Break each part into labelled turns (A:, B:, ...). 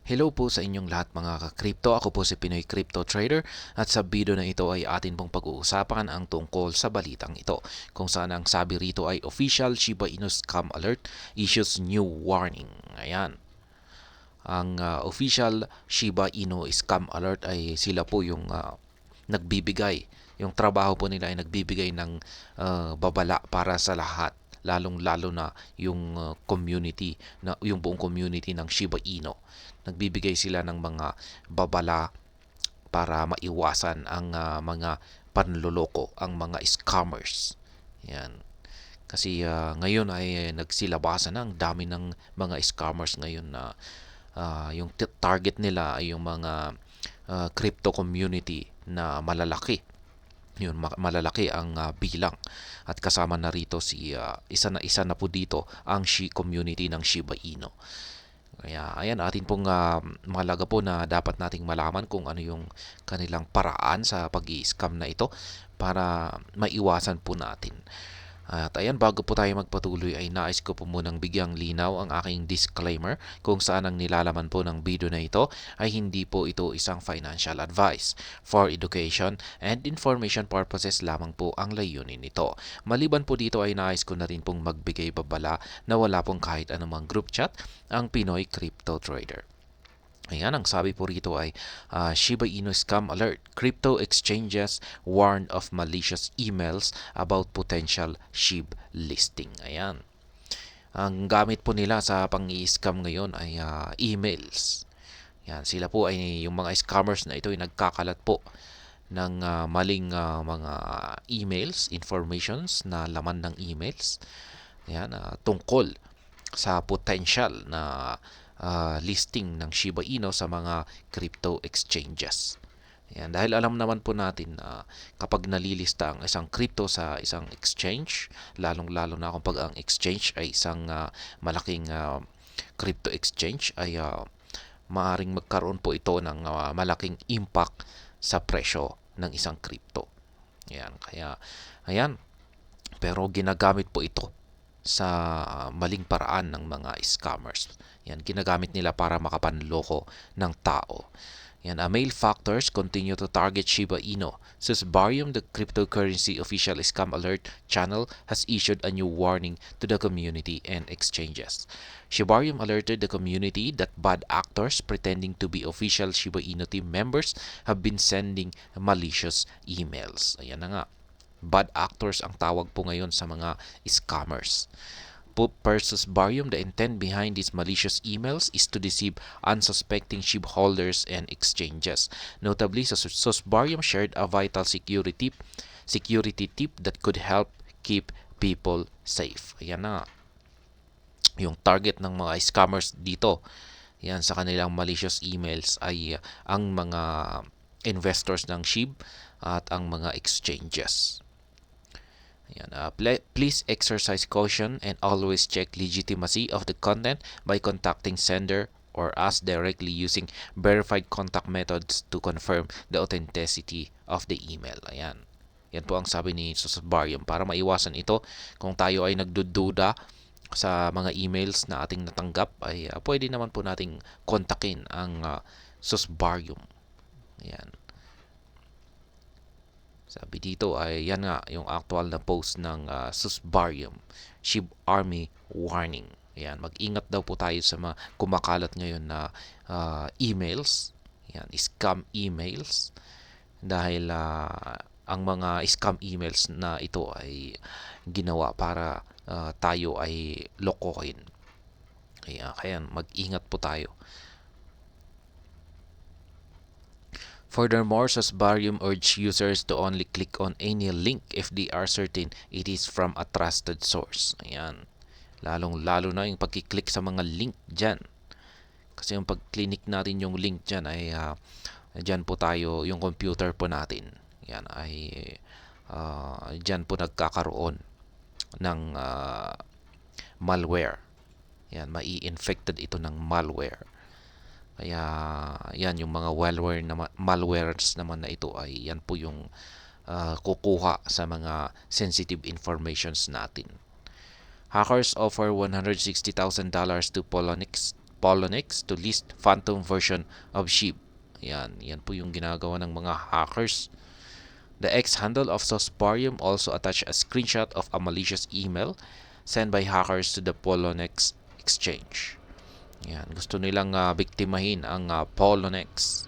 A: Hello po sa inyong lahat mga ka-crypto. Ako po si Pinoy Crypto Trader at sa video na ito ay atin pong pag-uusapan ang tungkol sa balitang ito. Kung saan ang sabi rito ay official Shiba Inu scam alert issues new warning. Ayan. Ang official Shiba Inu scam alert ay sila po yung nagbibigay. Yung trabaho po nila ay nagbibigay ng babala para sa lahat, lalong-lalo na yung community, na yung buong community ng Shiba Inu. Nagbibigay sila ng mga babala para maiwasan ang mga panloloko, ang mga scammers. Yan. Kasi ngayon ay nagsilabasan na ang dami ng mga scammers ngayon na yung target nila ay yung mga crypto community na malalaki. Yun, malalaki ang bilang, at kasama na rito si isa na po dito ang community ng Shiba Inu. Kaya ayan, atin pong mahalaga po na dapat nating malaman kung ano yung kanilang paraan sa pag-i-scam na ito para maiwasan po natin. At ayan, bago po tayo magpatuloy ay nais ko po munang bigyang linaw ang aking disclaimer kung saan ang nilalaman po ng video na ito ay hindi po ito isang financial advice. For education and information purposes lamang po ang layunin nito. Maliban po dito ay nais ko na rin pong magbigay babala na wala pong kahit anumang group chat ang Pinoy Crypto Trader. Ayan, ang sabi po rito ay Shiba Inu scam alert. Crypto exchanges warned of malicious emails about potential SHIB listing. Ayan. Ang gamit po nila sa pang-i-scam ngayon ay emails. Yan, sila po ay yung mga scammers na ito ay nagkakalat po ng maling mga emails, informations na laman ng emails. Yan, tungkol sa potential na listing ng Shiba Inu sa mga crypto exchanges. Yan, dahil alam naman po natin na kapag nalilista ang isang crypto sa isang exchange, lalong-lalo na kung pag ang exchange ay isang malaking crypto exchange, ay maaring magkaroon po ito ng malaking impact sa presyo ng isang crypto. Yan, kaya ayan, pero ginagamit po ito sa maling paraan ng mga scammers. Yan, ginagamit nila para makapanloko ng tao. Yan, male factors continue to target Shiba Inu. Susbarium, the cryptocurrency official scam alert channel, has issued a new warning to the community and exchanges. Shibarium alerted the community that bad actors pretending to be official Shiba Inu team members have been sending malicious emails. Ayan na nga. Bad actors ang tawag po ngayon sa mga scammers. Per Susbarium, the intent behind these malicious emails is to deceive unsuspecting SHIB holders and exchanges. Notably, Susbarium shared a vital security tip that could help keep people safe. Ayan na. Yung target ng mga scammers dito, yan sa kanilang malicious emails ay ang mga investors ng SHIB at ang mga exchanges. Ayan, please exercise caution and always check legitimacy of the content by contacting sender or us directly using verified contact methods to confirm the authenticity of the email. Ayan. Yan po ang sabi ni Susbarium. Para maiwasan ito, kung tayo ay nagdududa sa mga emails na ating natanggap, ay pwede naman po nating kontakin ang Susbarium. Ayan. Sabi dito ay yan nga yung actual na post ng Susbarium, SHIB Army warning. Ayan, mag-ingat daw po tayo sa mga kumakalat ngayon na emails. Ayan, scam emails. Dahil ang mga scam emails na ito ay ginawa para tayo ay lokohin. Kaya mag-ingat po tayo. Furthermore, Susbarium urged users to only click on any link if they are certain it is from a trusted source. Ayan. Lalong-lalo na yung pagkiklik sa mga link dyan. Kasi yung pag-click natin yung link dyan ay dyan po tayo, yung computer po natin. Yan ay dyan po nagkakaroon ng malware. Yan, mai-infected ito ng malware. Kaya yan yung mga malwares naman na ito ay yan po yung kukuha sa mga sensitive informations natin. Hackers offer $160,000 to Poloniex Poloniex to list phantom version of SHIB. Yan po yung ginagawa ng mga hackers. The X handle of Sosparium also attached a screenshot of a malicious email sent by hackers to the Poloniex exchange. Gusto nilang biktimahin ang Poloniex.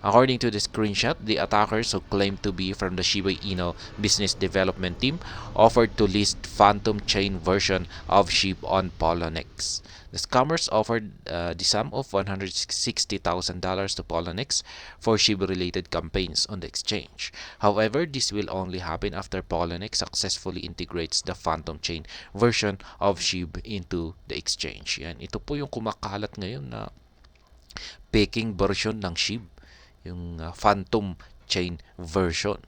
A: According to the screenshot, the attackers, who claimed to be from the Shiba Inu business development team, offered to list Phantom Chain version of SHIB on Poloniex. The scammers offered the sum of $160,000 to Poloniex for SHIB-related campaigns on the exchange. However, this will only happen after Poloniex successfully integrates the Phantom Chain version of SHIB into the exchange. Ito po yung kumakalat ngayon na peking version ng SHIB, yung Phantom Chain version.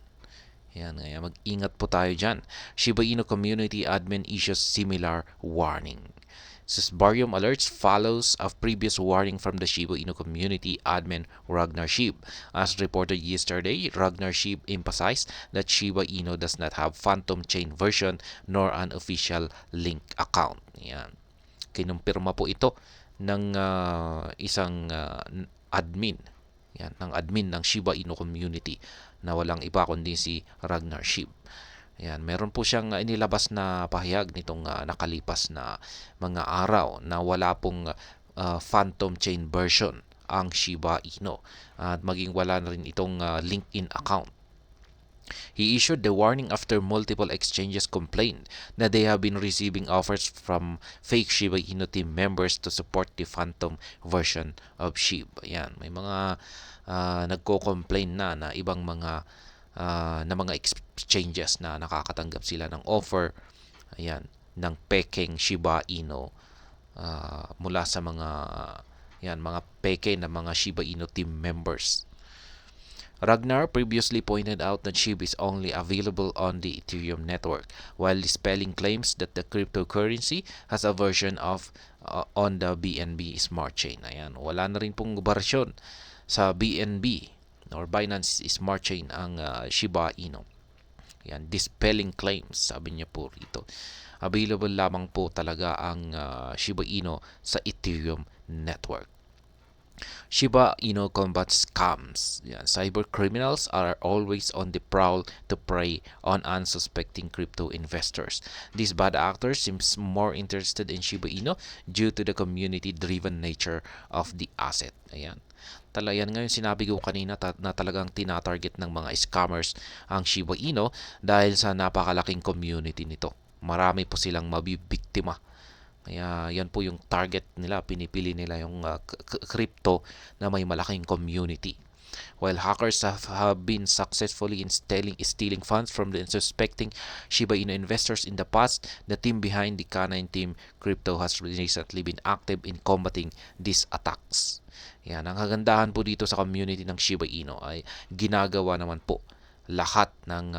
A: Mag-ingat po tayo dyan. Shiba Inu community admin issues similar warning. Sosparium alerts follows a previous warning from the Shiba Inu community admin Ragnar SHIB. As reported yesterday, Ragnar SHIB emphasized that Shiba Inu does not have Phantom Chain version nor an official link account. Kinumpirma po ito ng isang admin. Ng admin ng Shiba Inu community na walang iba kundi si Ragnar SHIB. Meron po siyang inilabas na pahayag nitong nakalipas na mga araw na wala pong Phantom Chain version ang Shiba Inu at maging wala na rin itong LinkedIn account. He issued the warning after multiple exchanges complained that they have been receiving offers from fake Shiba Inu team members to support the Phantom version of SHIB. May mga nagko-complain na ibang mga exchanges na nakakatanggap sila ng offer ng peking Shiba Inu mula sa mga peke na mga Shiba Inu team members. Ragnar previously pointed out that SHIB is only available on the Ethereum network, while dispelling claims that the cryptocurrency has a version of on the BNB Smart Chain. Wala na rin pong version sa BNB or Binance Smart Chain ang Shiba Inu. Dispelling claims, sabi niya po rito. Available lamang po talaga ang Shiba Inu sa Ethereum network. Shiba Inu combats scams. Cyber criminals are always on the prowl to prey on unsuspecting crypto investors. These bad actors seem more interested in Shiba Inu due to the community-driven nature of the asset. Talayan ngayon sinabi ko kanina na talagang tinatarget ng mga scammers ang Shiba Inu dahil sa napakalaking community nito. Marami po silang mabibiktima. Kaya yan po yung target nila, pinipili nila yung crypto na may malaking community. While hackers have been successfully in stealing funds from the unsuspecting Shiba Inu investors in the past, the team behind the Canine Team Crypto has recently been active in combating these attacks. Ang kagandahan po dito sa community ng Shiba Inu ay ginagawa naman po lahat ng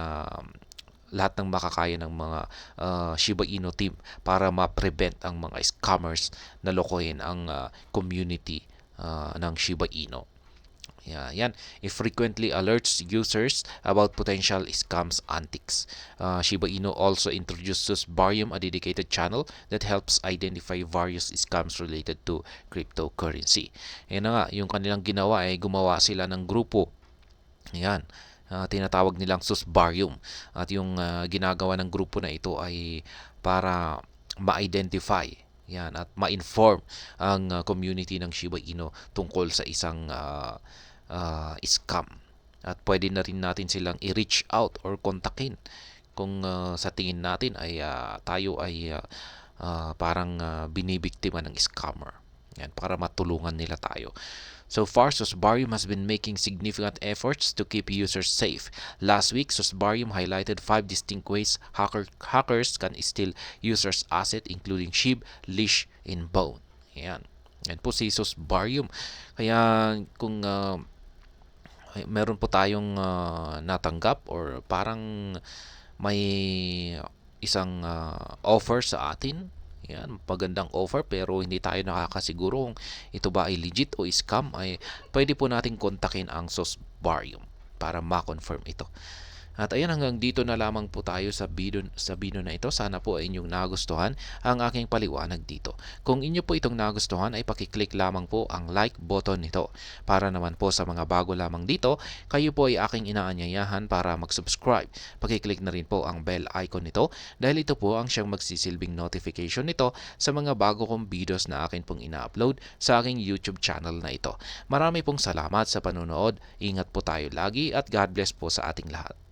A: makakaya ng mga Shiba Inu team para ma-prevent ang mga scammers na lokohin ang community ng Shiba Inu. It frequently alerts users about potential scams antics. Shiba Inu also introduced Sosparium, a dedicated channel that helps identify various scams related to cryptocurrency. Yung kanilang ginawa ay gumawa sila ng grupo. Tinatawag nilang Sosparium. At yung ginagawa ng grupo na ito ay para ma-identify at ma-inform ang community ng Shiba Inu tungkol sa isang scam. At pwede na rin natin silang i-reach out or kontakin kung sa tingin natin ay tayo ay parang binibiktima ng scammer. Para matulungan nila tayo. So far, Sosparium has been making significant efforts to keep users safe. Last week, Sosparium highlighted 5 distinct ways hackers can steal users' assets, including SHIB, Leash, and Bone. Yan po si Sosparium. Kaya kung meron po tayong natanggap or parang may isang offer sa atin, magandang offer pero hindi tayo nakakasiguro kung ito ba ay legit o scam, ay pwede po natin kontakin ang Sosparium para ma-confirm ito. At ayan, hanggang dito na lamang po tayo sa video na ito. Sana po ay inyong nagustuhan ang aking paliwanag dito. Kung inyo po itong nagustuhan ay pakiclick lamang po ang like button nito. Para naman po sa mga bago lamang dito, kayo po ay aking inaanyayahan para mag-subscribe. Pakiclick na rin po ang bell icon nito dahil ito po ang siyang magsisilbing notification nito sa mga bago kong videos na akin pong ina-upload sa aking YouTube channel na ito. Marami pong salamat sa panonood. Ingat po tayo lagi at God bless po sa ating lahat.